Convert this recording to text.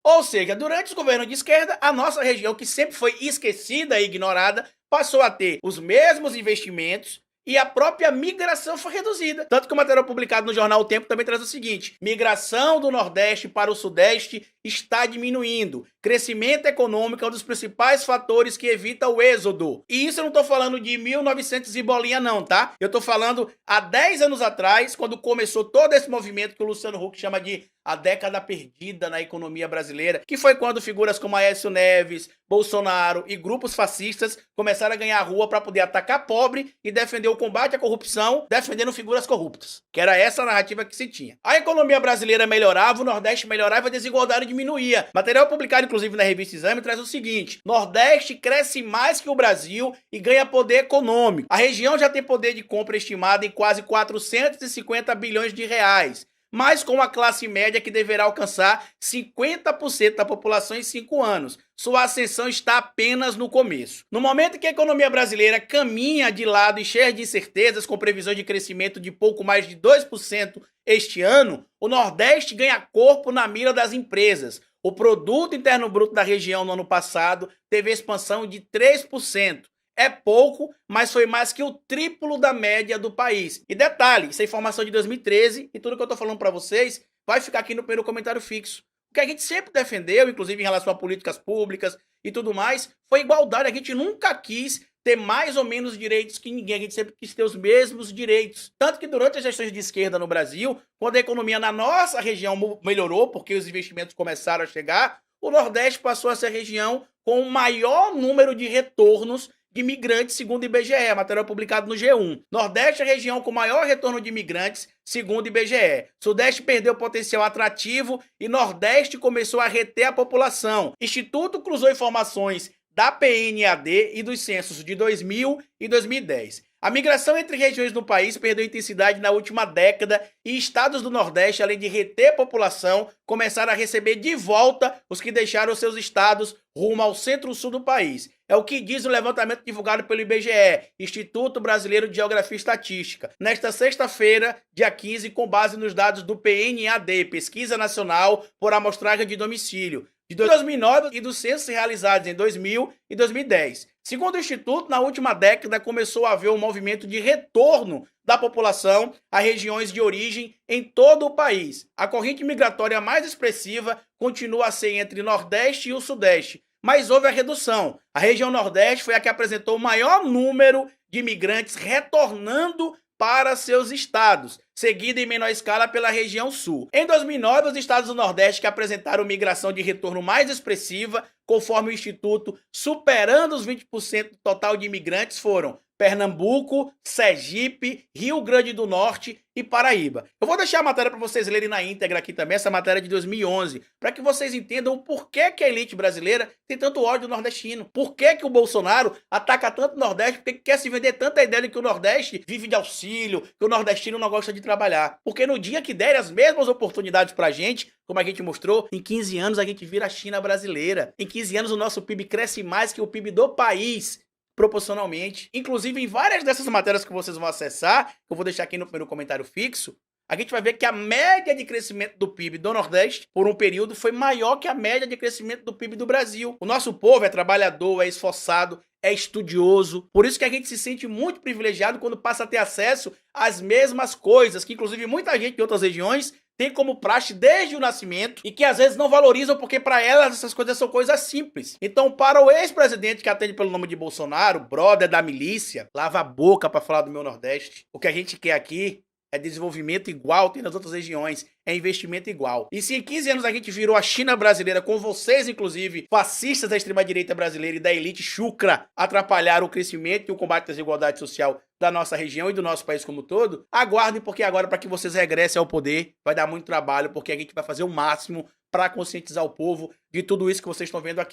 Ou seja, durante os governos de esquerda, a nossa região, que sempre foi esquecida e ignorada, passou a ter os mesmos investimentos e a própria migração foi reduzida. Tanto que o material publicado no jornal O Tempo também traz o seguinte: migração do Nordeste para o Sudeste está diminuindo. Crescimento econômico é um dos principais fatores que evita o êxodo. E isso eu não estou falando de 1900 e bolinha não, tá? Eu estou falando há 10 anos atrás, quando começou todo esse movimento que o Luciano Huck chama de a década perdida na economia brasileira, que foi quando figuras como Aécio Neves, Bolsonaro e grupos fascistas começaram a ganhar a rua para poder atacar pobre e defender o combate à corrupção, defendendo figuras corruptas. Que era essa a narrativa que se tinha. A economia brasileira melhorava, o Nordeste melhorava, a desigualdade diminuía. Material publicado, inclusive, na revista Exame traz o seguinte: Nordeste cresce mais que o Brasil e ganha poder econômico. A região já tem poder de compra estimado em quase 450 bilhões de reais, mas com a classe média que deverá alcançar 50% da população em 5 anos. Sua ascensão está apenas no começo. No momento em que a economia brasileira caminha de lado e cheia de incertezas, com previsões de crescimento de pouco mais de 2% este ano, o Nordeste ganha corpo na mira das empresas. O produto interno bruto da região no ano passado teve expansão de 3%. É pouco, mas foi mais que o triplo da média do país. E detalhe, isso é informação de 2013 e tudo que eu tô falando para vocês vai ficar aqui no primeiro comentário fixo. O que a gente sempre defendeu, inclusive em relação a políticas públicas e tudo mais, foi igualdade. A gente nunca quis ter mais ou menos direitos que ninguém, a gente sempre quis ter os mesmos direitos. Tanto que durante as gestões de esquerda no Brasil, quando a economia na nossa região melhorou, porque os investimentos começaram a chegar, o Nordeste passou a ser a região com o maior número de retornos de imigrantes, segundo o IBGE, material publicado no G1. Nordeste é a região com maior retorno de imigrantes, segundo o IBGE. Sudeste perdeu potencial atrativo e Nordeste começou a reter a população. Instituto cruzou informações da PNAD e dos censos de 2000 e 2010. A migração entre regiões do país perdeu intensidade na última década e estados do Nordeste, além de reter população, começaram a receber de volta os que deixaram seus estados rumo ao centro-sul do país. É o que diz o levantamento divulgado pelo IBGE, Instituto Brasileiro de Geografia e Estatística, nesta sexta-feira, dia 15, com base nos dados do PNAD, Pesquisa Nacional por Amostragem de Domicílio, de 2009 e dos censos realizados em 2000 e 2010. Segundo o Instituto, na última década começou a haver um movimento de retorno da população a regiões de origem em todo o país. A corrente migratória mais expressiva continua a ser entre Nordeste e o Sudeste, mas houve a redução. A região Nordeste foi a que apresentou o maior número de imigrantes retornando para seus estados, seguida em menor escala pela região sul. Em 2009, os estados do Nordeste que apresentaram migração de retorno mais expressiva, conforme o Instituto, superando os 20% do total de imigrantes, foram Pernambuco, Sergipe, Rio Grande do Norte e Paraíba. Eu vou deixar a matéria para vocês lerem na íntegra aqui também, essa matéria de 2011, para que vocês entendam o porquê que a elite brasileira tem tanto ódio do nordestino. Por que que o Bolsonaro ataca tanto o Nordeste, porque quer se vender tanta ideia de que o Nordeste vive de auxílio, que o nordestino não gosta de trabalhar. Porque no dia que derem as mesmas oportunidades pra gente, como a gente mostrou, em 15 anos a gente vira a China brasileira. Em 15 anos o nosso PIB cresce mais que o PIB do país, proporcionalmente. Inclusive, em várias dessas matérias que vocês vão acessar, que eu vou deixar aqui no primeiro comentário fixo, a gente vai ver que a média de crescimento do PIB do Nordeste, por um período, foi maior que a média de crescimento do PIB do Brasil. O nosso povo é trabalhador, é esforçado, é estudioso. Por isso que a gente se sente muito privilegiado quando passa a ter acesso às mesmas coisas, que inclusive muita gente de outras regiões tem como praxe desde o nascimento e que às vezes não valorizam porque para elas essas coisas são coisas simples. Então, para o ex-presidente que atende pelo nome de Bolsonaro, brother da milícia, lava a boca para falar do meu Nordeste. O que a gente quer aqui é desenvolvimento igual tem nas outras regiões, é investimento igual. E se em 15 anos a gente virou a China brasileira, com vocês, inclusive, fascistas da extrema-direita brasileira e da elite chucra, atrapalharam o crescimento e o combate à desigualdade social da nossa região e do nosso país como um todo, aguardem, porque agora, para que vocês regressem ao poder, vai dar muito trabalho, porque a gente vai fazer o máximo para conscientizar o povo de tudo isso que vocês estão vendo aqui.